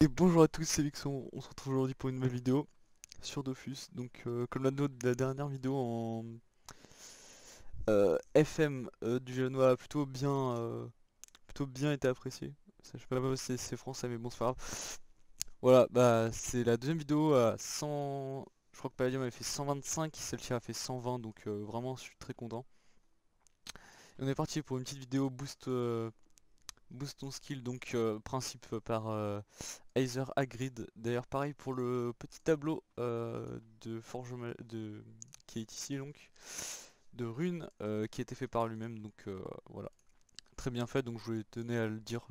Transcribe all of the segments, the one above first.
Et bonjour à tous, c'est Vixon, on se retrouve aujourd'hui pour une nouvelle vidéo sur Dofus. Donc comme la dernière vidéo en FM du Génois plutôt bien été appréciée. Ça, je sais pas si c'est français mais bon c'est pas grave. Voilà, bah c'est la deuxième vidéo à 100. Je crois que Palladium avait fait 125, celle-ci a fait 120, donc vraiment je suis très content. Et on est parti pour une petite vidéo boost ton skill, donc principe par Aether Hagrid. D'ailleurs pareil pour le petit tableau de qui est ici donc, de runes qui a été fait par lui-même, donc voilà. Très bien fait, donc je voulais tenir à le dire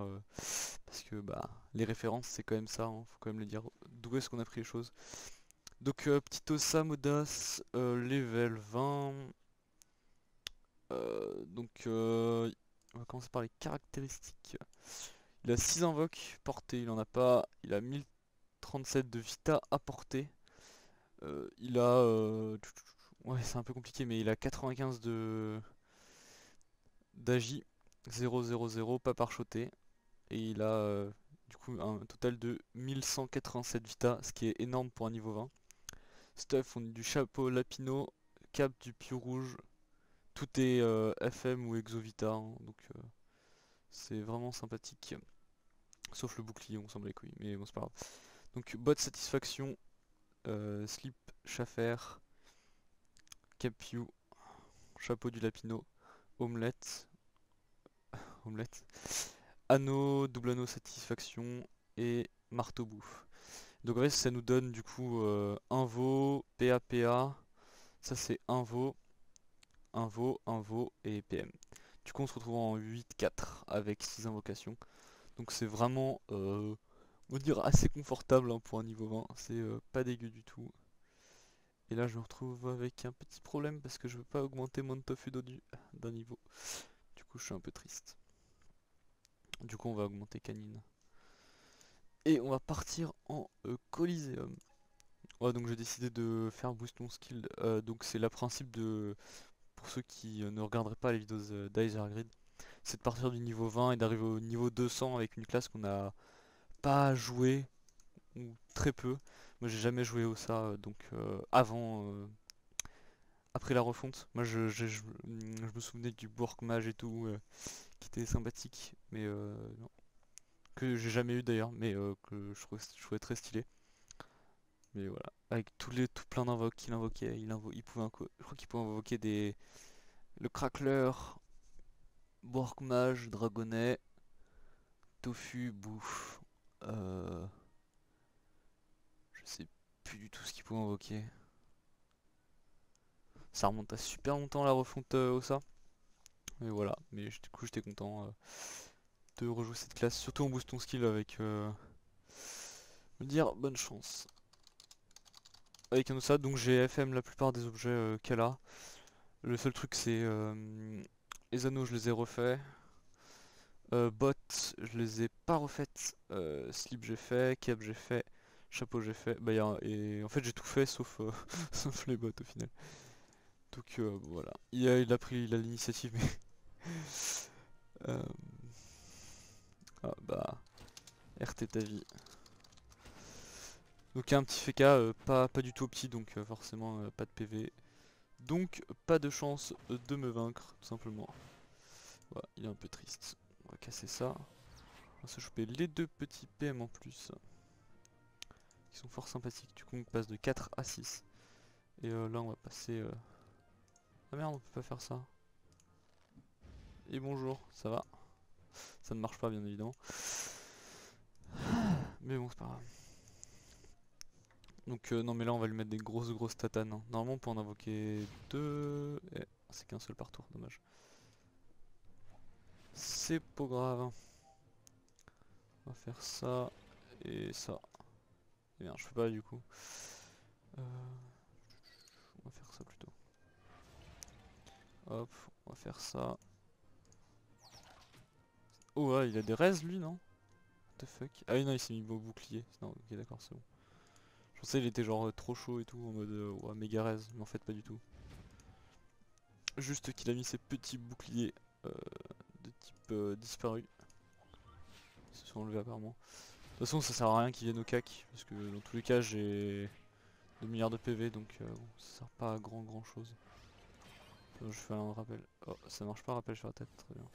parce que bah les références c'est quand même ça, hein, faut quand même le dire, d'où est-ce qu'on a pris les choses. Donc petit Ossam Audace, level 20. On va commencer par les caractéristiques. Il a 6 invoques, portée il en a pas, il a 1037 de vita à portée. Il a... ouais c'est un peu compliqué mais il a 95 de d'agi, 000, pas parchoté. Et il a du coup un total de 1187 vita, ce qui est énorme pour un niveau 20. Stuff, on a du chapeau lapino, cap du piou rouge, tout est FM ou exovita, hein, donc c'est vraiment sympathique. Sauf le bouclier, on s'en bat les couilles, mais bon c'est pas grave. Donc bot satisfaction, slip, schaffer, cap piou, chapeau du lapino, omelette, omelette, anneau, double anneau satisfaction et marteau bouffe. Donc en fait ça nous donne du coup un veau, PA, ça c'est un veau, un veau et PM. Du coup on se retrouve en 8-4 avec 6 invocations. Donc c'est vraiment, on va dire, assez confortable hein, pour un niveau 20, c'est pas dégueu du tout. Et là je me retrouve avec un petit problème parce que je veux pas augmenter mon tofu d'un niveau. Du coup je suis un peu triste. Du coup on va augmenter canine. Et on va partir en Coliseum. Ouais, donc j'ai décidé de faire boost mon skill. Donc c'est le principe de... Pour ceux qui ne regarderaient pas les vidéos d'Aether Grid, c'est de partir du niveau 20 et d'arriver au niveau 200 avec une classe qu'on n'a pas joué ou très peu. Moi j'ai jamais joué au ça, donc après la refonte. Moi je me souvenais du Bork Mage et tout, qui était sympathique, mais non. Que j'ai jamais eu d'ailleurs, mais que je trouvais très stylé. Mais voilà, avec tout plein d'invoques qu'il invoquait, il pouvait je crois qu'il pouvait invoquer le Crackler, Bork Mage, Dragonnet, Tofu, Bouffe, je sais plus du tout ce qu'il pouvait invoquer. Ça remonte à super longtemps la refonte au ça. Mais voilà, mais du coup j'étais content de rejouer cette classe, surtout en boostant skill avec me dire bonne chance. Avec un ça, donc j'ai FM la plupart des objets qu'elle a. Le seul truc c'est les anneaux je les ai refaits. Bottes je les ai pas refaites. Slip j'ai fait, cap j'ai fait, chapeau j'ai fait. Bah, et en fait j'ai tout fait sauf, sauf les bottes au final. Donc voilà. Il a l'initiative mais... euh, ah, bah... RT ta vie. Donc il y a un petit FK, pas du tout petit, donc forcément pas de PV. Donc pas de chance de me vaincre, tout simplement. Voilà, il est un peu triste. On va casser ça. On va se choper les deux petits PM en plus. Qui sont fort sympathiques. Du coup on passe de 4 à 6. Et là on va passer... Ah merde, on peut pas faire ça. Et bonjour, ça va? Ça ne marche pas bien évidemment. Mais bon c'est pas grave. Donc non mais là on va lui mettre des grosses tatanes, hein. Normalement on peut en invoquer deux... c'est qu'un seul par tour, dommage. C'est pas grave. On va faire ça et ça. Et bien je peux pas du coup. On va faire ça plutôt. Hop, on va faire ça. Oh ouais, il a des raises lui non? What the fuck? Ah oui non il s'est mis au bouclier. Non ok d'accord c'est bon. Je pensais qu'il était genre trop chaud et tout en mode ouais, méga raise, mais en fait pas du tout. Juste qu'il a mis ses petits boucliers de type disparu. Ils se sont enlevés apparemment. De toute façon ça sert à rien qu'ils viennent au cac, parce que dans tous les cas j'ai 2 milliards de PV, donc bon, ça sert pas à grand chose. Je fais un rappel. Oh, ça marche pas, rappel sur la tête, très bien.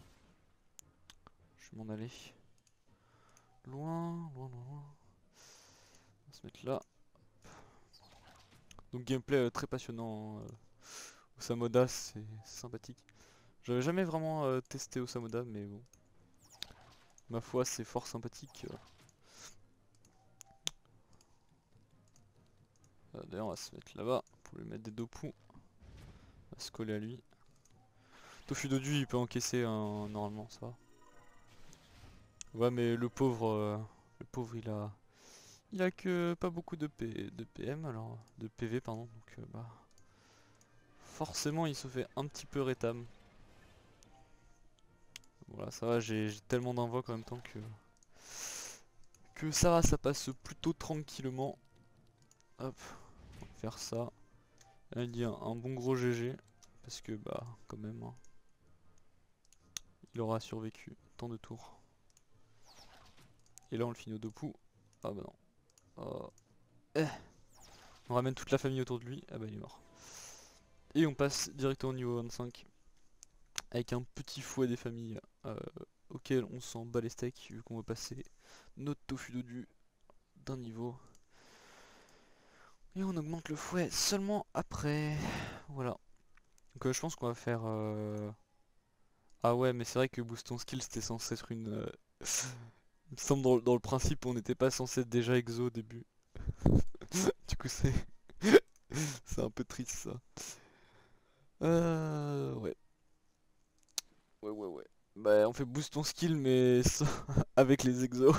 Je vais m'en aller. Loin. On va se mettre là. Donc gameplay très passionnant. Osamoda, c'est sympathique. J'avais jamais vraiment testé Osamoda, mais bon. Ma foi, c'est fort sympathique. D'ailleurs, on va se mettre là-bas pour lui mettre des Dopu. On va se coller à lui. Tofudodu, il peut encaisser normalement, ça va. Ouais, mais le pauvre, il a que pas beaucoup de PM, alors de PV, pardon. Donc, bah, forcément, il se fait un petit peu rétam. Voilà, ça va, j'ai tellement d'invoques en même temps que ça va, ça passe plutôt tranquillement. Hop, on va faire ça. Là, il dit un bon gros GG, parce que bah quand même, hein, il aura survécu tant de tours. Et là on le finit au Dopu. Ah bah non. Oh. On ramène toute la famille autour de lui. Ah bah il est mort. Et on passe directement au niveau 25 avec un petit fouet des familles auquel on s'en bat les steaks vu qu'on va passer notre Tofudodu d'un niveau. Et on augmente le fouet seulement après. Voilà. Donc je pense qu'on va faire... Ah ouais, mais c'est vrai que Boost ton skill c'était censé être une... Il me semble dans le principe on n'était pas censé être déjà exo au début. Du coup c'est... c'est un peu triste ça. Ouais. Ouais. Bah on fait boost ton skill mais avec les exos.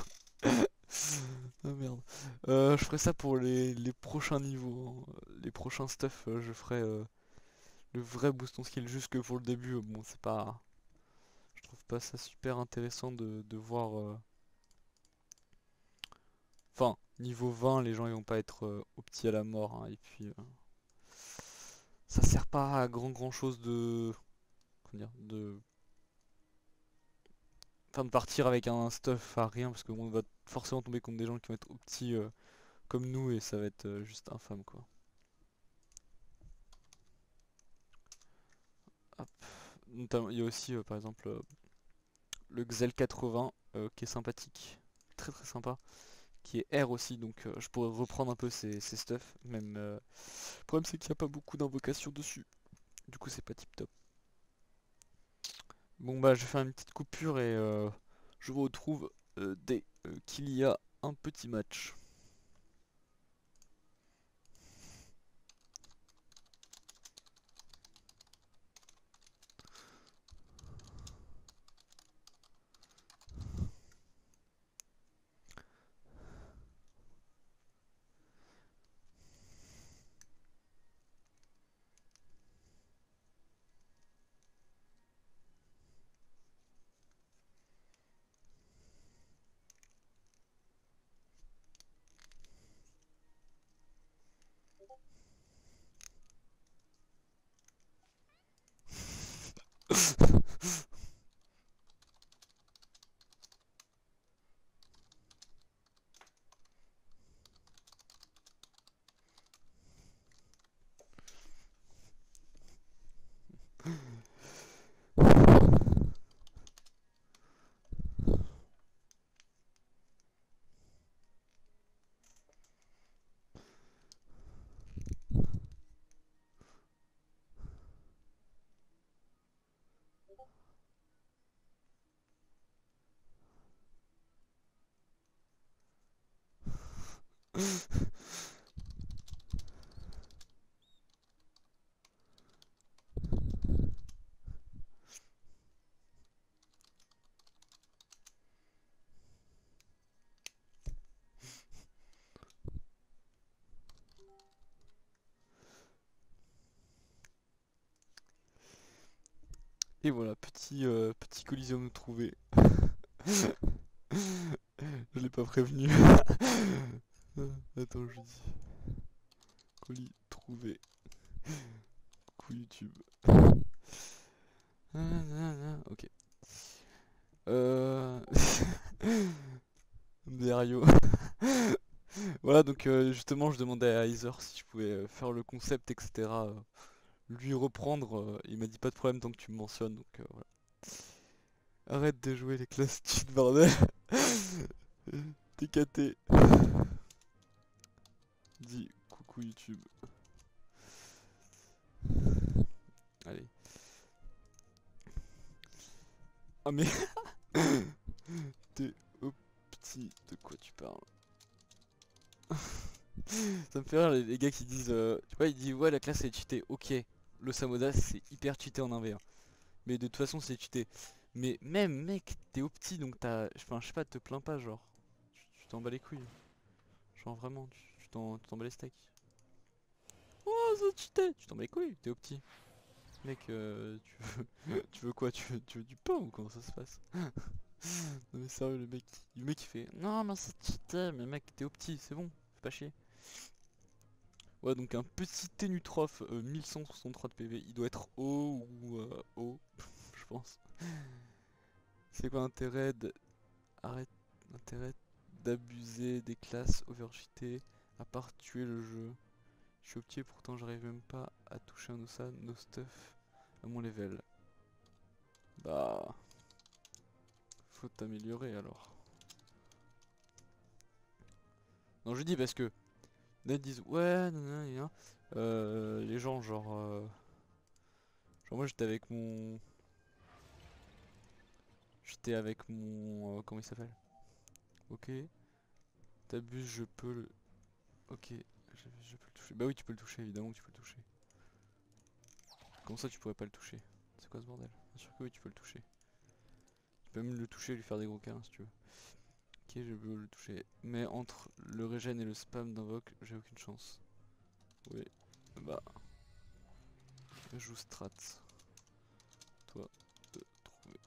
Ah merde. Je ferai ça pour les prochains niveaux, hein. Les prochains stuff, je ferai le vrai boost ton skill. Juste que pour le début, bon c'est pas... Je trouve pas ça super intéressant de voir... Enfin, niveau 20, les gens ils vont pas être opti à la mort, hein. Et puis... ça sert pas à grand chose de... Comment dire, enfin, de partir avec un stuff à rien, parce qu'on va forcément tomber contre des gens qui vont être opti comme nous, et ça va être juste infâme quoi. Hop. Notamment, il y a aussi par exemple le Xel 80 qui est sympathique, très sympa, qui est R aussi, donc je pourrais reprendre un peu ces stuff, même le problème c'est qu'il n'y a pas beaucoup d'invocations dessus, du coup c'est pas tip top. Bon bah je vais faire une petite coupure et je vous retrouve dès qu'il y a un petit match. Et voilà, petit coliseum trouvé. Je l'ai pas prévenu. Attends, je dis. Colis trouvé. Coucou YouTube. Voilà, donc justement, je demandais à Heather si je pouvais faire le concept, etc. Lui reprendre. Il m'a dit pas de problème tant que tu me mentionnes, donc voilà. Arrête de jouer les classes cheat, bordel. TKT. Dis coucou YouTube. Allez. Ah mais t'es au petit, de quoi tu parles? Ça me fait rire les gars qui disent, tu vois, ils disent ouais la classe est cheatée, ok, le Samoda c'est hyper cheaté en 1v1, mais de toute façon c'est cheaté. Mais même mec, t'es au petit donc t'as, enfin je sais pas, te plains pas genre, tu t'en bats les couilles, genre vraiment, tu t'en bats les steaks. Oh c'est cheaté, tu t'en bats les couilles, t'es au petit. Mec, tu veux quoi, tu veux du pain ou comment ça se passe? Non mais sérieux le mec il fait non mais c'est cheaté, mais mec t'es au petit, c'est bon, fais pas chier. Ouais donc un petit Ténutroph 1163 de PV, il doit être haut ou haut, je pense. C'est quoi l'intérêt de... Arrête, l'intérêt d'abuser des classes overcheatées à part tuer le jeu. Je suis au petit et pourtant j'arrive même pas à toucher un Ossa, no stuff à mon level. Bah... Faut t'améliorer alors. Non je dis parce que... Là ils disent ouais, nanana, les gens genre... genre moi j'étais avec mon... J'étais avec mon... comment il s'appelle? Ok. T'abuses, je peux le... Ok. Je peux le toucher. Bah oui tu peux le toucher, évidemment que tu peux le toucher. Comment ça tu pourrais pas le toucher? C'est quoi ce bordel? Bien sûr que oui tu peux le toucher. Tu peux même le toucher et lui faire des gros câlins si tu veux. Ok je peux le toucher. Mais entre le régène et le spam d'invoque, j'ai aucune chance. Oui. Bah... Joue strat. Toi de trouver.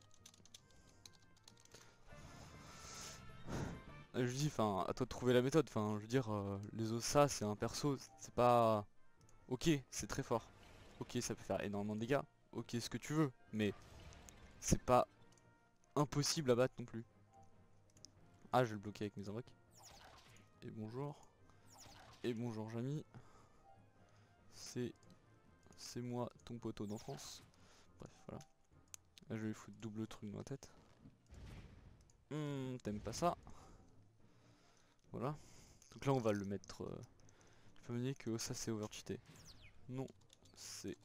Je dis, enfin, à toi de trouver la méthode. Enfin, je veux dire, les Ossa, c'est un perso, c'est pas... Ok, c'est très fort. Ok, ça peut faire énormément de dégâts. Ok, ce que tu veux. Mais c'est pas impossible à battre non plus. Ah, je vais le bloquer avec mes invoques. Et bonjour. Et bonjour, Jamy. C'est moi, ton poteau d'enfance. Bref, voilà. Là, je vais lui foutre double truc dans la tête. T'aimes pas ça? Voilà. Donc là, on va le mettre... Je peux me dire que ça, c'est overcheaté. Non, c'est...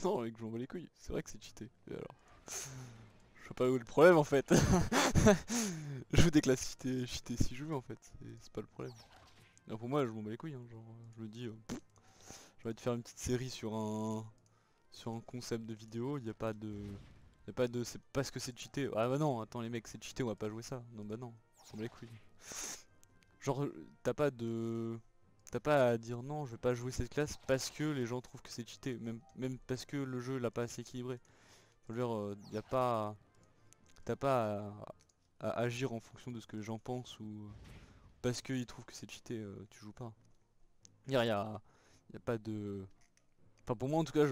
Non, mec, je m'en bats les couilles. C'est vrai que c'est cheaté. Et alors? Je sais pas où est le problème en fait. Je veux des classes cheatées si je veux en fait. C'est pas le problème. Alors pour moi, je m'en bats les couilles. Hein, genre, je me dis, j'ai envie de faire une petite série sur un concept de vidéo. Il y a pas de, c'est parce que c'est cheaté. Ah bah non, attends les mecs, c'est cheaté, on va pas jouer ça. Non bah non, on s'en bat les couilles. Genre, t'as pas de, t'as pas à dire non, je vais pas jouer cette classe parce que les gens trouvent que c'est cheaté, même parce que le jeu l'a pas assez équilibré. Je veux dire, y a pas, t'as pas à agir en fonction de ce que les gens pensent ou parce qu'ils trouvent que c'est cheaté, tu joues pas. Y a pas de... Enfin pour moi en tout cas,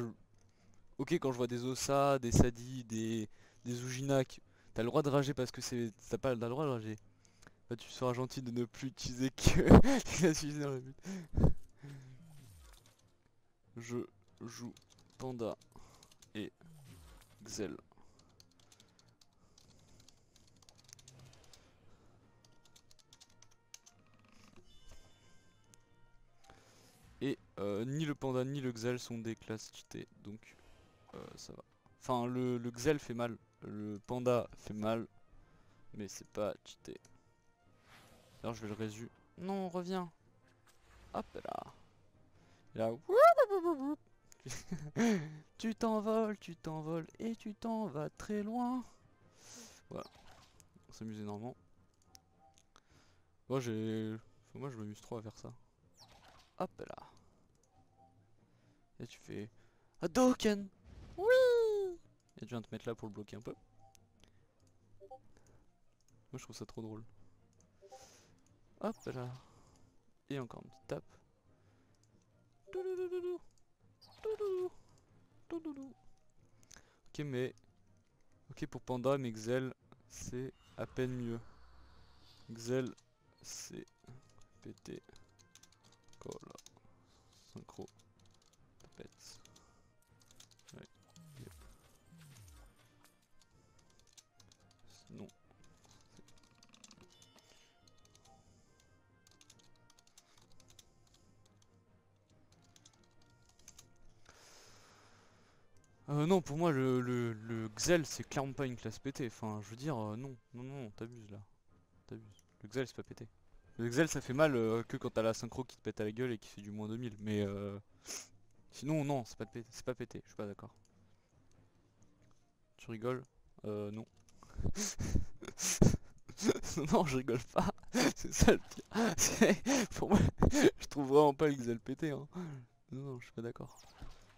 ok quand je vois des Ossa, des Sadi, des Ujinak, t'as le droit de rager parce que c'est... T'as pas le droit de rager. Bah, tu seras gentil de ne plus utiliser que les utiliser dans le but. Je joue Panda et Xel. Et ni le Panda ni le Xel sont des classes cheatées, donc ça va. Enfin le Xel fait mal, le Panda fait mal, mais c'est pas cheaté. Alors je vais le résu. Non, reviens. Hop là. Et là. Tu t'envoles et tu t'en vas très loin. Voilà, on s'amuse énormément. Moi j'ai... Enfin, moi je m'amuse trop à faire ça. Hop là. Et tu fais... Hadouken. Oui. Et tu viens te mettre là pour le bloquer un peu. Moi je trouve ça trop drôle. Hop là. Et encore une petite tape. Touloulou. Touloulou. Ok, mais... Ok pour Panda, mais Xel, c'est à peine mieux. Xel, c'est pété. Oh là. Synchro. Pète. Ouais. Yep. Non. Non, pour moi, le Xel, c'est clairement pas une classe pétée. Enfin, je veux dire, non. Non, non, t'abuses là. T'abuses. Le Xel, c'est pas pété. Le Xel, ça fait mal que quand t'as la synchro qui te pète à la gueule et qui fait du moins 2000. Mais sinon, non, c'est pas pété. C'est pas pété, je suis pas d'accord. Tu rigoles? Non. Non, je rigole pas. C'est ça le pire. Pour moi, je trouve vraiment pas le Xel pété. Hein. Non, non, je suis pas d'accord.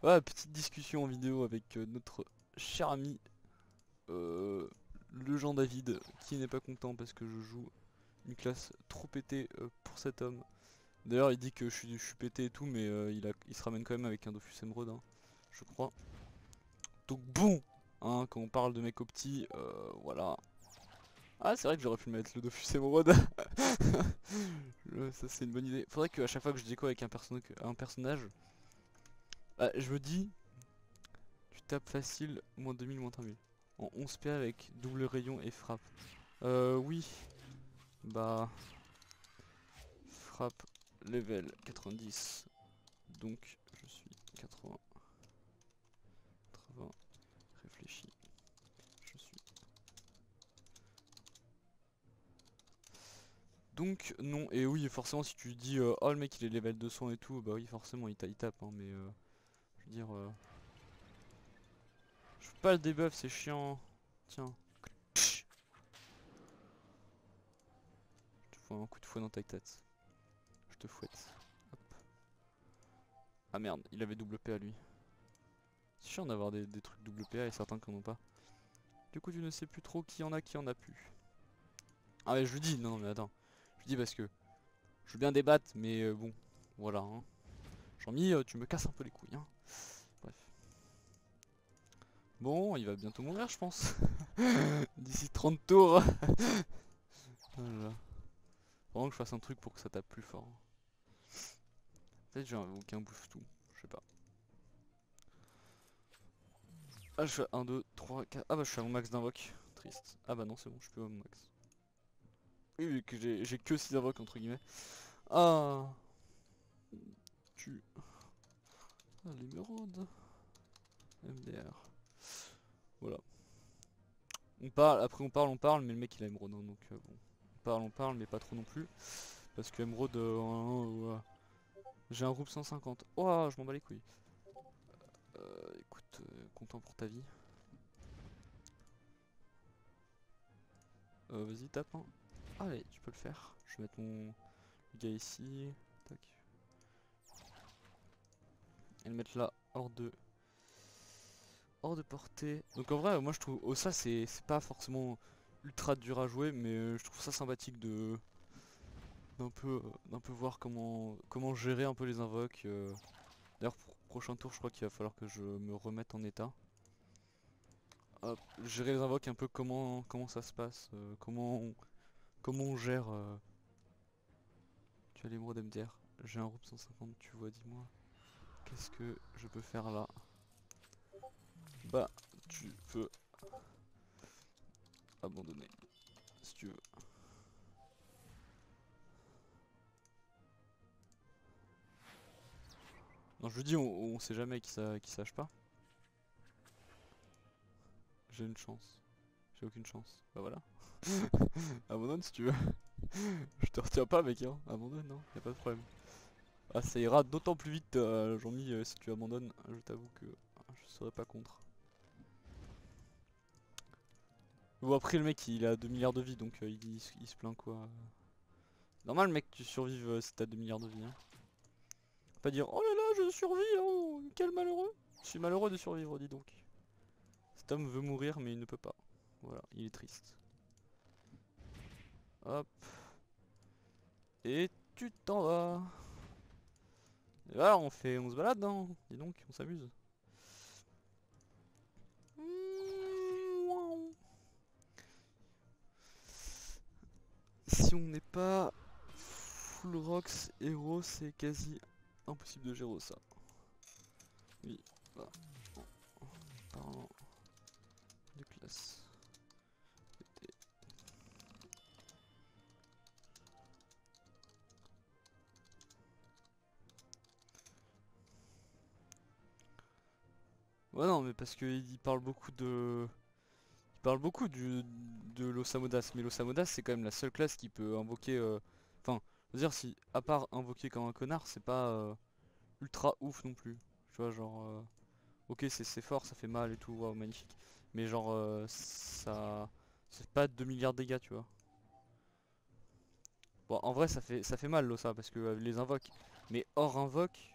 Voilà, petite discussion en vidéo avec notre cher ami le Jean David qui n'est pas content parce que je joue une classe trop pétée pour cet homme. D'ailleurs il dit que je suis pété et tout mais il se ramène quand même avec un Dofus Emerald hein, je crois. Donc bon hein, quand on parle de mec au petit, voilà. Ah c'est vrai que j'aurais pu mettre le Dofus Emerald. Ça c'est une bonne idée. Faudrait qu'à chaque fois que je déco avec un personnage, je me dis tu tapes facile moins 2000 moins 3000 en 11 PA avec double rayon et frappe. Oui. Bah frappe level 90. Donc je suis 80. 80. Réfléchis. Je suis. Donc non, et oui forcément si tu dis oh le mec il est level 200 et tout, bah oui forcément il tape hein, mais je veux dire je veux pas le debuff c'est chiant. Tiens. Je te fous un coup de fouet dans ta tête. Je te fouette. Hop. Ah merde, il avait double PA lui. C'est chiant d'avoir des trucs double PA et certains qui en ont pas. Du coup tu ne sais plus trop qui en a plus. Ah mais je lui dis, non mais attends. Je lui dis parce que je veux bien débattre mais bon, voilà hein. Jean-Mi, tu me casses un peu les couilles hein. Bref. Bon, il va bientôt mourir je pense. D'ici 30 tours. Voilà. Vraiment que je fasse un truc pour que ça tape plus fort. Peut-être j'ai aucun boost tout, je sais pas. Ah je suis à 1, 2, 3, 4. Ah bah je suis à mon max d'invoque. Triste. Ah bah non c'est bon, je suis plus à mon max. Oui vu que j'ai que 6 invoques entre guillemets. Ah tu. Ah l'émeraude. MDR. Voilà. On parle, mais le mec il a émeraude hein, donc bon. On parle, mais pas trop non plus. Parce que émeraude, j'ai un groupe 150. Oh, je m'en bats les couilles. Écoute, content pour ta vie. Vas-y, tape hein. Allez, tu peux le faire. Je vais mettre mon gars ici. Tac. Et le mettre là, hors de portée. Donc en vrai, moi je trouve, ça c'est pas forcément ultra dur à jouer, mais je trouve ça sympathique de d'un peu voir comment gérer un peu les invoques. D'ailleurs pour le prochain tour je crois qu'il va falloir que je me remette en état. Hop, gérer les invoques un peu comment ça se passe, comment on gère. Tu as l'émeraude MDR, j'ai un groupe 150, tu vois, dis-moi. Qu'est-ce que je peux faire là? Bah tu peux abandonner si tu veux. Non je veux dis on sait jamais qui sache pas. J'ai une chance. J'ai aucune chance. Bah voilà. Abandonne si tu veux. Je te retiens pas mec hein. Abandonne non, y a pas de problème. Ah ça ira d'autant plus vite Jean-Mi si tu abandonnes. Je t'avoue que je serais pas contre. Bon après le mec il a 2 milliards de vie donc il se plaint quoi. Normal mec tu survives si t'as 2 milliards de vie hein. Pas dire oh là là je survis oh quel malheureux. Je suis malheureux de survivre dis donc. Cet homme veut mourir mais il ne peut pas. Voilà il est triste. Hop. Et tu t'en vas. Et voilà on se balade hein. Dis donc on s'amuse. si on n'est pas full rocks héros, c'est quasi impossible de gérer ça. Oui, bah, en parlant de classe. Ouais non mais parce qu'il parle beaucoup de... Il parle beaucoup de l'Osamodas, mais l'Osamodas c'est quand même la seule classe qui peut invoquer... Enfin, je veux dire si, à part invoquer comme un connard, c'est pas ultra ouf non plus. Tu vois genre... ok c'est fort, ça fait mal et tout, waouh magnifique. Mais genre ça... C'est pas 2 milliards de dégâts tu vois. Bon en vrai ça fait mal l'Osa parce que les invoques. Mais hors invoque,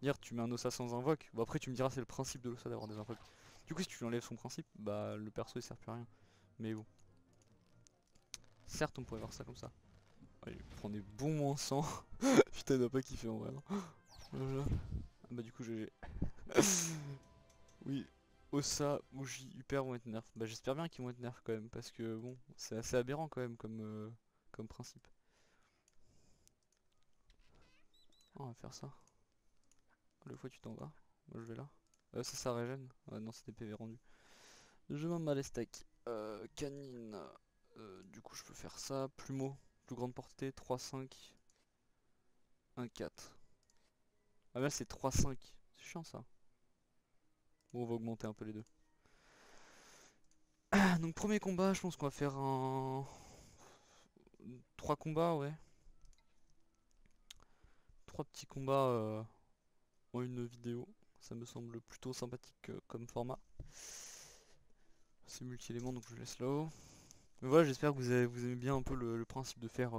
dire tu mets un Osa sans invoque, bon après tu me diras c'est le principe de l'Osa d'avoir des invoques. Du coup si tu lui enlèves son principe, bah le perso il sert plus à rien. Mais bon. Certes on pourrait voir ça comme ça. Allez, prends des bons moins 100. Putain il doit pas kiffer en vrai. Hein. Voilà. Ah bah du coup GG. Oui. Osa, Muji, Hyper vont être nerfs. Bah j'espère bien qu'ils vont être nerfs quand même. Parce que bon, c'est assez aberrant quand même comme principe. Oh, on va faire ça. Le fois tu t'en vas. Moi je vais là. Ça régène. Ah non c'était PV rendu. Je m'en bats les steaks. Canine. Du coup je peux faire ça. Plumeau. Plus grande portée. 3-5. 1-4. Ah là c'est 3-5. C'est chiant ça. Bon on va augmenter un peu les deux. Donc premier combat, je pense qu'on va faire un... 3 combats ouais. 3 petits combats en une vidéo. Ça me semble plutôt sympathique comme format. C'est multi-éléments donc je laisse là-haut. Mais voilà j'espère que vous aimez bien un peu le principe de faire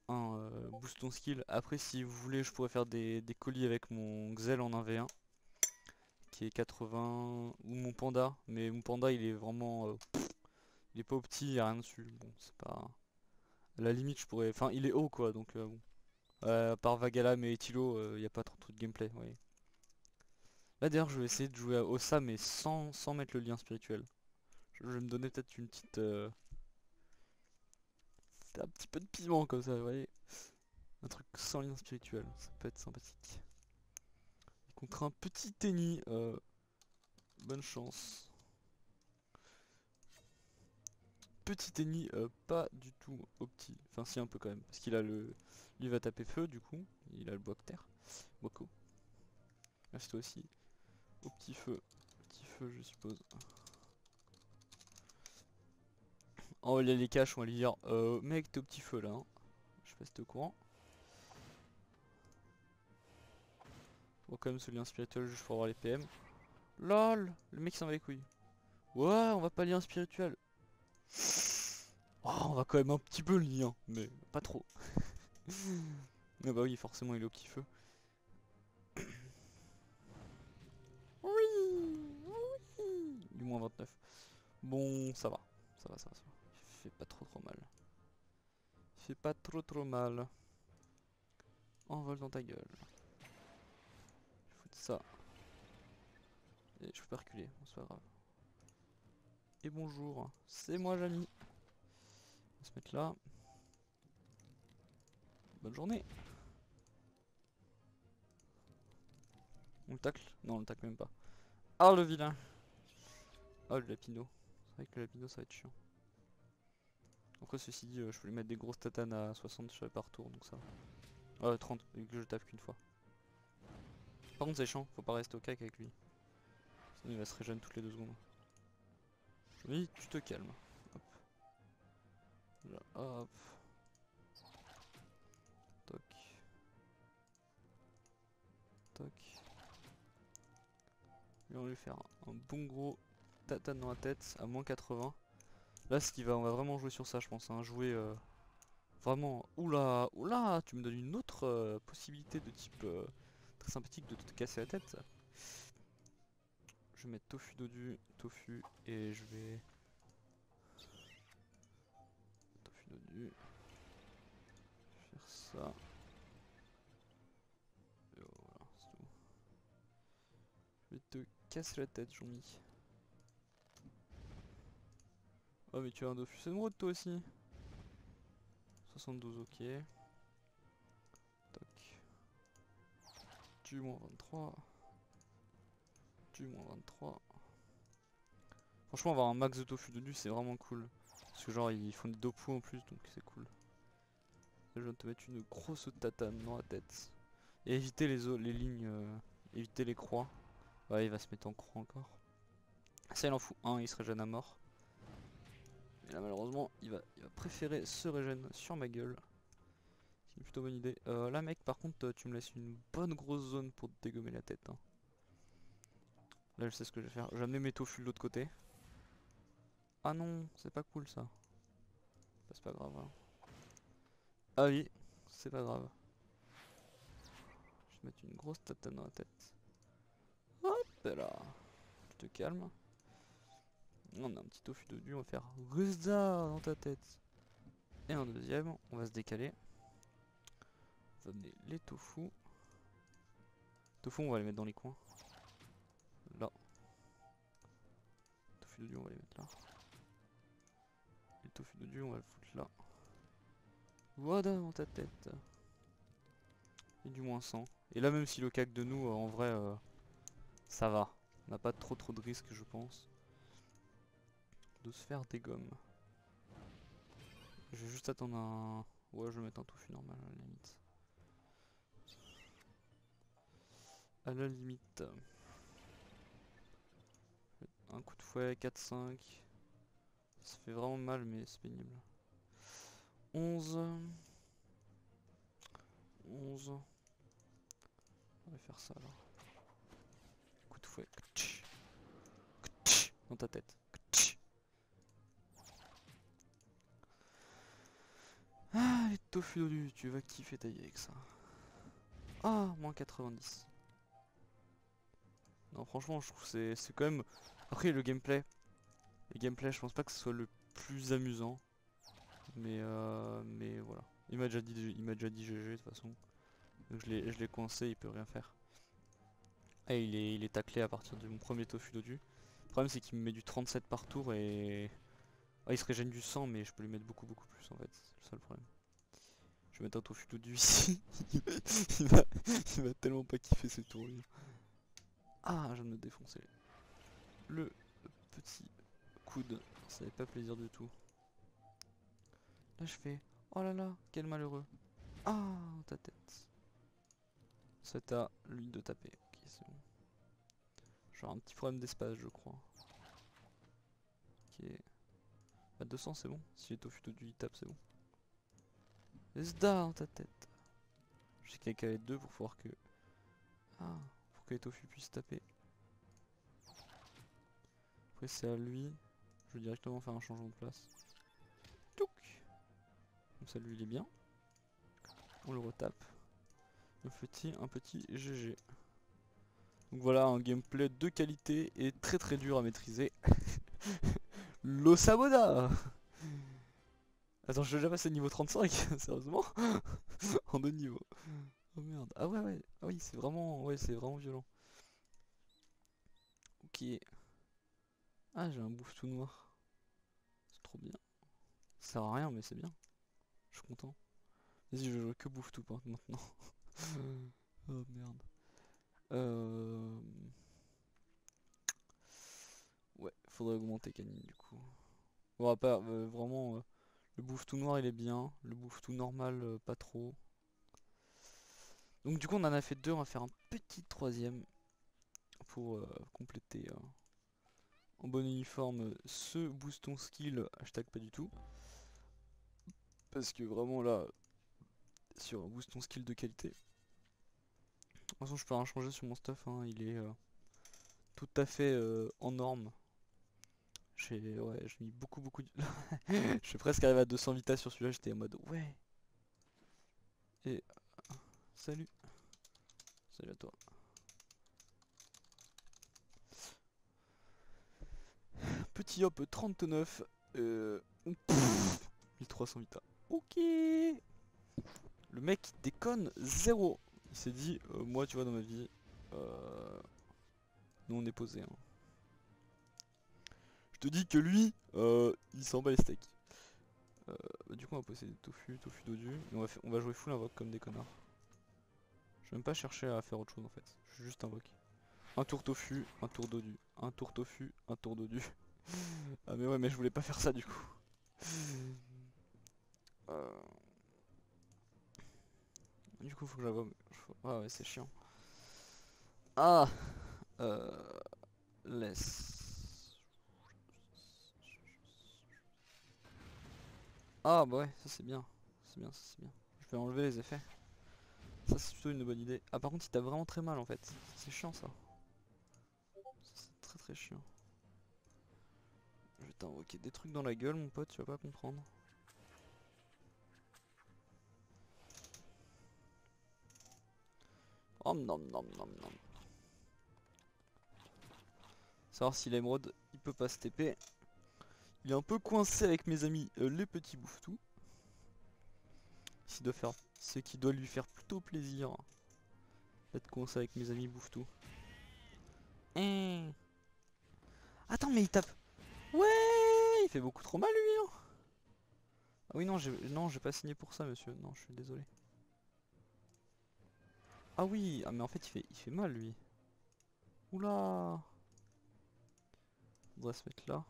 un boost ton skill. Après si vous voulez je pourrais faire des colis avec mon Xel en 1v1 qui est 80 ou mon panda. Mais mon panda il est vraiment... il est pas au petit, il y a rien dessus. Bon c'est pas... À la limite je pourrais... Enfin il est haut quoi donc bon. À part Vagalam et Etilo, il n'y a pas trop de gameplay, oui. Là d'ailleurs je vais essayer de jouer à Ossa mais sans mettre le lien spirituel. Je vais me donner peut-être une petite... un petit peu de piment comme ça, vous voyez. Un truc sans lien spirituel, ça peut être sympathique. Contre un petit Tenny, bonne chance. Petit Tenny, pas du tout au petit. Enfin si un peu quand même, parce qu'il a le... Lui va taper feu du coup, il a le bloc terre. Boko. Merci toi aussi. Au petit feu. Petit feu je suppose. Oh il y a les caches, on va lui dire mec t'es au petit feu là hein. Je sais pas si t'es au courant. On va quand même se lien spirituel juste pour avoir les PM. LOL, le mec s'en va les couilles. Ouais on va pas lien spirituel. Oh, on va quand même un petit peu le lien, mais pas trop. Mais bah oui forcément il est au petit feu. Oui, oui. Du moins 29. Bon ça va. Ça va. Il fait pas trop mal. Il fait pas trop mal. Envole dans ta gueule. Je fous de ça. Et je peux pas reculer, bon, c'est pas grave. Et bonjour, c'est moi Jamy. On va se mettre là. Bonne journée. On le tacle? Non on le tacle même pas. Ah le vilain. Ah le lapino. C'est vrai que le lapino ça va être chiant. Après ceci dit je peux lui mettre des grosses tatanes à 60 par tour donc ça va. 30 vu que je tape qu'une fois. Par contre c'est chiant, faut pas rester au cac avec lui. Sinon il va se régénérer toutes les 2 secondes. Oui tu te calmes. Hop. Là, hop. Toc. Toc. Et on va lui faire un bon gros tatane dans la tête à moins 80. Là on va vraiment jouer sur ça je pense, hein. Jouer vraiment... Oula, oula, tu me donnes une autre possibilité de type très sympathique de te casser la tête. Je vais mettre tofu dodu, tofu et je vais... Tofu dodu. Faire ça. Et voilà, c'est tout. Je vais te casser la tête, Jean-Mi. Oh mais tu as un Dofus Emerald toi aussi. 72, ok. Toc. Du moins 23. Du moins 23. Franchement, avoir un max de tofu dessus, c'est vraiment cool. Parce que genre, ils font des dopu en plus, donc c'est cool. Je viens de te mettre une grosse tatane dans la tête. Et éviter les lignes, éviter les croix. Ouais, il va se mettre en croix encore. Ça, il en fout un, il se régène à mort. Mais là, malheureusement, il va préférer se régène sur ma gueule. C'est une plutôt bonne idée. Là, mec, par contre, tu me laisses une bonne grosse zone pour te dégommer la tête. Hein. Là, je sais ce que je vais faire. Je vais amener mes tofu de l'autre côté. Ah non, c'est pas cool ça. Bah, c'est pas grave. Hein. Ah oui, c'est pas grave. Je vais te mettre une grosse tatane dans la tête. Hop là. Tu te calmes. On a un petit tofu de dieu, on va faire Ruzda dans ta tête. Et un deuxième, on va se décaler. On va amener les tofu. Tofu, on va les mettre dans les coins. Là. Tofu de dieu, on va les mettre là. Et le tofu de dieu, on va le foutre là. Voilà dans ta tête. Et du moins 100. Et là, même si le cac de nous, en vrai, ça va. On n'a pas trop de risques, je pense. De se faire des gommes. Je vais juste attendre un... Ouais, je vais mettre un tofu normal à la limite. À la limite. Un coup de fouet, 4-5. Ça fait vraiment mal, mais c'est pénible. 11. 11. On va faire ça alors. Coup de fouet. Dans ta tête. Ah, les tofu dodu, tu vas kiffer ta vie avec ça. Ah, moins 90. Non, franchement, je trouve que c'est quand même... Après, le gameplay, je pense pas que ce soit le plus amusant. Mais voilà. Il m'a déjà dit GG de toute façon. Donc je l'ai coincé, il peut rien faire. Et il est taclé à partir de mon premier tofu dodu. Le problème c'est qu'il me met du 37 par tour et... Ah, il se régène du 100 mais je peux lui mettre beaucoup plus en fait. C'est le seul problème. Je vais mettre un tofu dodu ici. il va tellement pas kiffer ces tours lui. Ah, je viens de me défoncer. Le petit coude. Ça fait pas plaisir du tout. Là je fais... Oh là là, quel malheureux. Ah, ta tête. C'est à lui de taper. Ok, c'est bon. J'ai un petit problème d'espace, je crois. Ok. Bah 200, c'est bon. Si les tofu dodu il tape, c'est bon. Zda dans ta tête. Je sais qu'il y a qu'à être deux pour pouvoir que... Ah, pour que les tofu puissent taper. Après c'est à lui. Je vais directement faire un changement de place. Touc. Comme ça lui il est bien. On le retape. Un petit GG. Donc voilà, un gameplay de qualité et très dur à maîtriser. L'Osaboda. Attends, je vais déjà passer niveau 35, sérieusement. En 2 niveaux. Oh merde. Ah ouais. Ah oui, c'est vraiment... Ouais, c'est vraiment violent. Ok. Ah, j'ai un bouffe tout noir. C'est trop bien. Ça sert à rien, mais c'est bien. Je suis content. Vas-y, je joue que bouffe tout maintenant. Oh merde. Ouais, faudrait augmenter canine du coup. Bon, pas vraiment, le bouffe tout noir il est bien. Le bouffe tout normal, pas trop. Donc du coup, on en a fait deux. On va faire un petit troisième pour compléter en bon uniforme ce booston skill. Hashtag pas du tout. Parce que vraiment là, sur un booston skill de qualité. De toute façon, je peux rien changer sur mon stuff. Hein, il est tout à fait en norme. J'ai mis beaucoup de... Je suis presque arrivé à 200 vita sur celui-là, j'étais en mode ouais. Et salut. Salut à toi. Petit hop 39. 1300 vita. Ok. Le mec déconne zéro. Il s'est dit, moi tu vois dans ma vie, nous on est posé. Hein. Je te dis que lui, il s'en bat les steaks. Du coup coup on va posséder tofu, tofu dodu. Et on va jouer full invoque comme des connards. Je vais même pas chercher à faire autre chose en fait. Je suis juste invoque. Un tour tofu, un tour dodu. Un tour tofu, un tour dodu. Ah mais ouais mais je voulais pas faire ça du coup. Du coup faut que j'invoque. Ah ouais c'est chiant. Ah laisse. Ah bah ouais ça c'est bien. C'est bien, ça c'est bien. Je vais enlever les effets. Ça c'est plutôt une bonne idée. Ah par contre il tape vraiment très mal en fait. C'est chiant ça. C'est très très chiant. Je vais t'invoquer des trucs dans la gueule mon pote, tu vas pas comprendre. Oh nom nom nom nom. Savoir si l'émeraude il peut pas se TP. Il est un peu coincé avec mes amis les petits bouffetous. Ce qui doit lui faire plutôt plaisir d'être coincé avec mes amis bouffetous. Attends mais il tape. Ouais, il fait beaucoup trop mal lui hein. Ah oui non j'ai pas signé pour ça monsieur, non je suis désolé. Ah oui, ah mais en fait il fait mal lui. Oula. On doit se mettre là.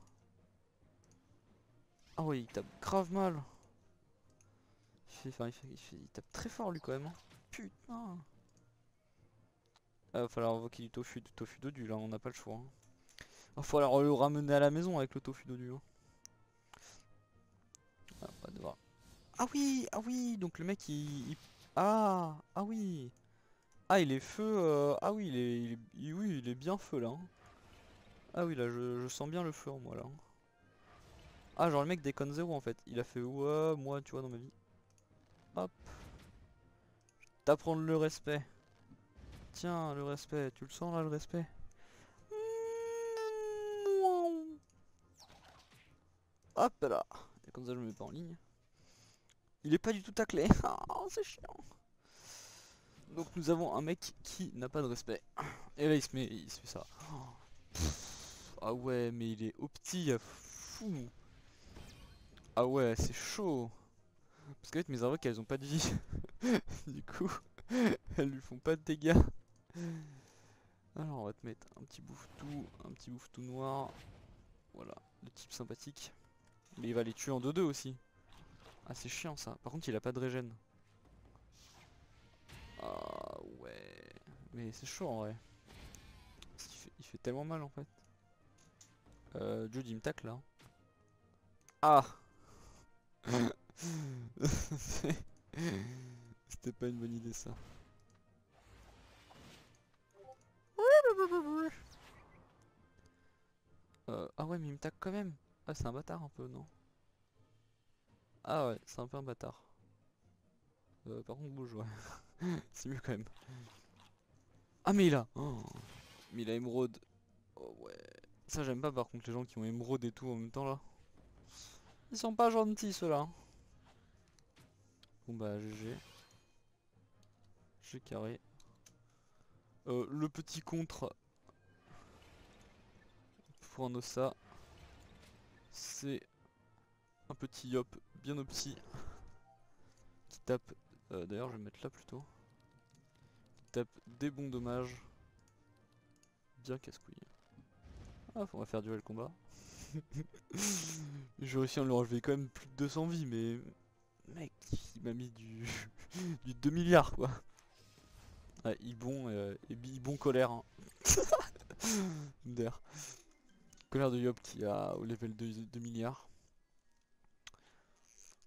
Ah oui il tape grave mal. Il tape très fort lui quand même hein. Putain. Ah, va falloir invoquer du tofu dodu là, on n'a pas le choix. Hein. Va falloir le ramener à la maison avec le tofu dodu. Hein. Ah, on va devoir. Ah oui, donc le mec ah oui. Ah il est feu, ah oui oui il est bien feu là. Hein. Ah oui là je sens bien le feu en moi là. Hein. Ah genre le mec déconne zéro en fait. Il a fait ouais moi tu vois dans ma vie. Hop. T'apprendre le respect. Tiens le respect, tu le sens là le respect. Hop là. Et comme ça je me mets pas en ligne. Il est pas du tout taclé. Oh c'est chiant. Donc nous avons un mec qui n'a pas de respect. Et là il se fait ça. Ah ouais mais il est opti à fou. Ah ouais c'est chaud. Parce qu'en fait mes invoques elles ont pas de vie. Du coup elles lui font pas de dégâts. Alors on va te mettre un petit bouffetou noir. Voilà, le type sympathique. Mais il va les tuer en 2-2 aussi. Ah c'est chiant ça. Par contre il a pas de régène. Ah ouais. Mais c'est chaud en vrai. Parce il fait tellement mal en fait. Jude il me tacle là. Ah. C'était pas une bonne idée ça. Ah ouais mais il me tacle quand même. Ah c'est un bâtard un peu non? Ah ouais c'est un peu un bâtard. Par contre bouge ouais. C'est mieux quand même. Ah mais il a mais il a émeraude. Oh ouais. Ça j'aime pas par contre les gens qui ont émeraude et tout en même temps là. Ils sont pas gentils ceux-là. Bon bah GG. J'ai carré. Le petit contre pour un ossa. C'est un petit yop bien opti. Qui tape. D'ailleurs je vais me mettre là plutôt. Qui tape des bons dommages. Bien casse-couille. Ah on va faire durer le combat. J'ai réussi à lui enlever quand même plus de 200 vies mais... Mec, il m'a mis du... du 2 milliards quoi. Ouais, Ibon colère. Hein. D'air. Colère de Yop qui a au level 2 milliards.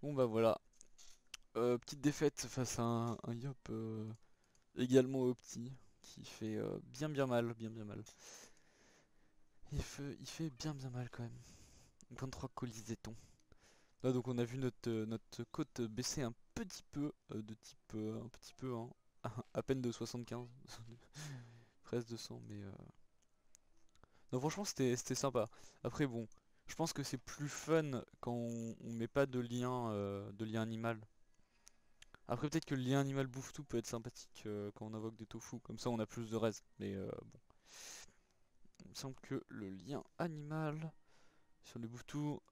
Bon bah voilà. Petite défaite face à un Yop également opti. Qui fait bien mal, bien mal. Il fait bien mal quand même. 23 colis zétons. Là donc on a vu notre cote baisser un petit peu de type un petit peu hein, à peine de 75 presque 200 mais non franchement c'était sympa. Après bon je pense que c'est plus fun quand on met pas de lien animal. Après peut-être que le lien animal bouffe tout peut être sympathique quand on invoque des tofu comme ça on a plus de res mais bon il me semble que le lien animal sur les bouffe tout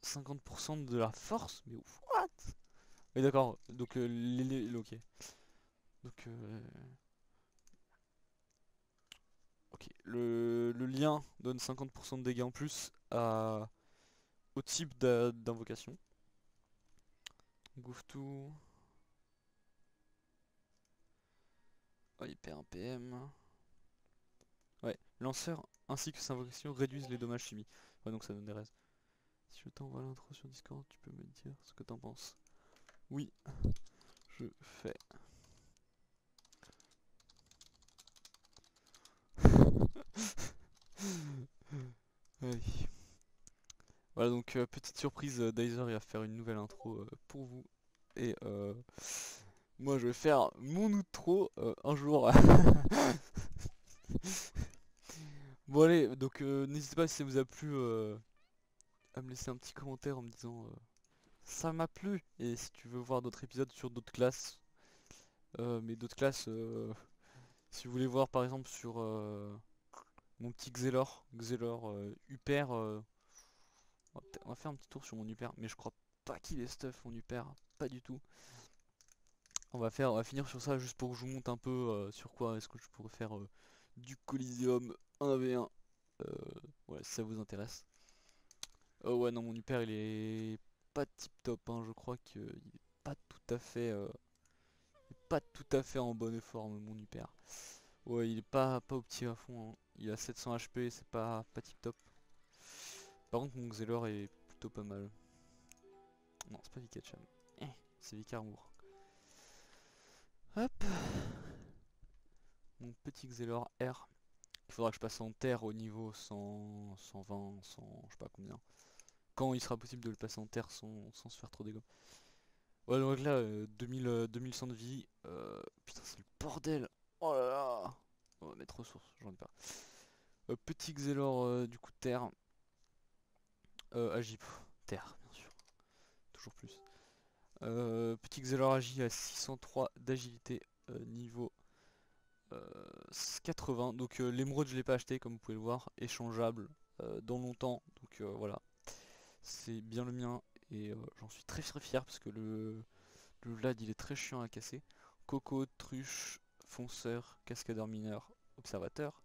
50% de la force, mais what? Oui d'accord, donc ok. Donc ok, le lien donne 50% de dégâts en plus au type d'invocation. Gouffetou. Oh, il perd un PM. Ouais, lanceur ainsi que sa invocation réduisent les dommages subis. Ouais, donc ça donne des raises. Si je t'envoie l'intro sur Discord, tu peux me dire ce que t'en penses. Oui, je fais. Allez. Voilà donc petite surprise, Dizer il va faire une nouvelle intro pour vous. Et moi je vais faire mon outro un jour. Bon allez, donc n'hésitez pas si ça vous a plu à me laisser un petit commentaire en me disant ça m'a plu. Et si tu veux voir d'autres épisodes sur d'autres classes, mais d'autres classes, si vous voulez voir par exemple sur mon petit Xelor, Huper, on va faire un petit tour sur mon Huper, mais je crois pas qu'il est stuff mon Huper, pas du tout. On va finir sur ça juste pour que je vous montre un peu sur quoi est-ce que je pourrais faire du Coliseum 1v1. Ouais, si ça vous intéresse. Oh ouais non mon Huper il est pas tip top hein, je crois qu'il est pas tout à fait en bonne forme mon Huper. Ouais il est pas opti à fond hein. Il a 700 HP, c'est pas tip top. Par contre mon Xelor est plutôt pas mal. Non c'est pas Vikacham. C'est Vicarmour. Hop. Mon petit Xelor R. Il faudra que je passe en terre au niveau 100, 120, 100, je sais pas combien. Quand il sera possible de le passer en terre sans se faire trop dégâts. Ouais donc là 2100 de vie. Putain c'est le bordel. Oh là là. On va mettre ressources, j'en ai pas. Petit Xelor du coup terre. Agi, terre bien sûr. Toujours plus. Petit Xelor Agi à 603 d'agilité niveau 80. Donc l'émeraude je l'ai pas acheté comme vous pouvez le voir. Échangeable dans longtemps. Donc voilà. C'est bien le mien. Et j'en suis très fier parce que le Vlad il est très chiant à casser. Coco, truche, fonceur, cascadeur mineur, observateur.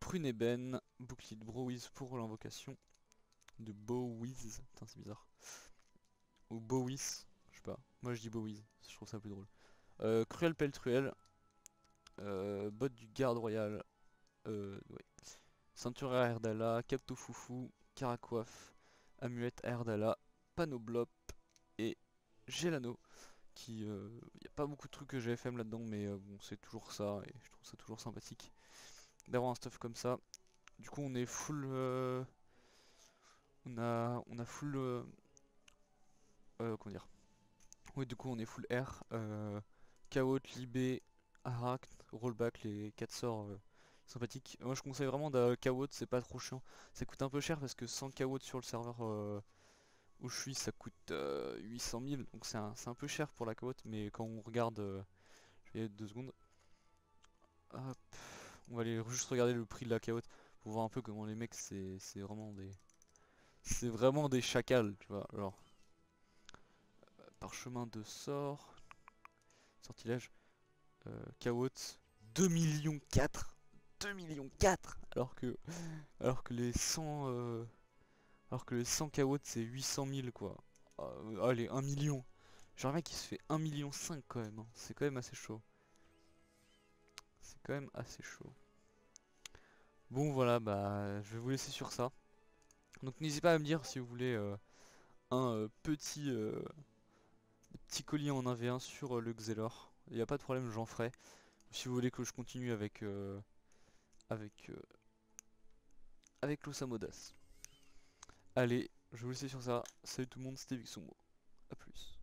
Prune ébène, bouclier de Browiz pour l'invocation de Bowiz. Putain c'est bizarre. Ou Bowis, je sais pas. Moi je dis Bowiz, je trouve ça plus drôle. Cruel Peltruel, botte du garde royal, ouais. Ceinture à Erdala, Capto Foufou, Caracoif, Amulette à Erdala, Panoblop et Gelano. Qui, y a pas beaucoup de trucs que j'ai FM là-dedans, mais bon c'est toujours ça et je trouve ça toujours sympathique d'avoir un stuff comme ça. Du coup on est full, on a full, comment dire. Oui du coup on est full R, Chaos, Libé, Arachne, Rollback, les 4 sorts sympathiques. Moi je conseille vraiment de Chaos, c'est pas trop chiant. Ça coûte un peu cher parce que 100 Chaos sur le serveur où je suis ça coûte 800 000, donc c'est un peu cher pour la Chaos, mais quand on regarde, je vais y aller 2 secondes. Hop. On va aller juste regarder le prix de la Chaos pour voir un peu comment les mecs c'est vraiment des chacals, tu vois, genre parchemin de sort, sortilège, Chaos 2 millions 4, 2 millions 4 alors que les 100 Chaos c'est 800 000 quoi. Allez 1 million. Genre un mec qui se fait 1 million 5 quand même, hein. C'est quand même assez chaud. C'est quand même assez chaud. Bon voilà bah je vais vous laisser sur ça. Donc n'hésitez pas à me dire si vous voulez un petit colis en 1v1 sur le Xelor. Il n'y a pas de problème, j'en ferai. Si vous voulez que je continue avec, euh, avec l'Osamodas. Allez, je vais vous laisser sur ça. Salut tout le monde, c'était Vixomo. A plus.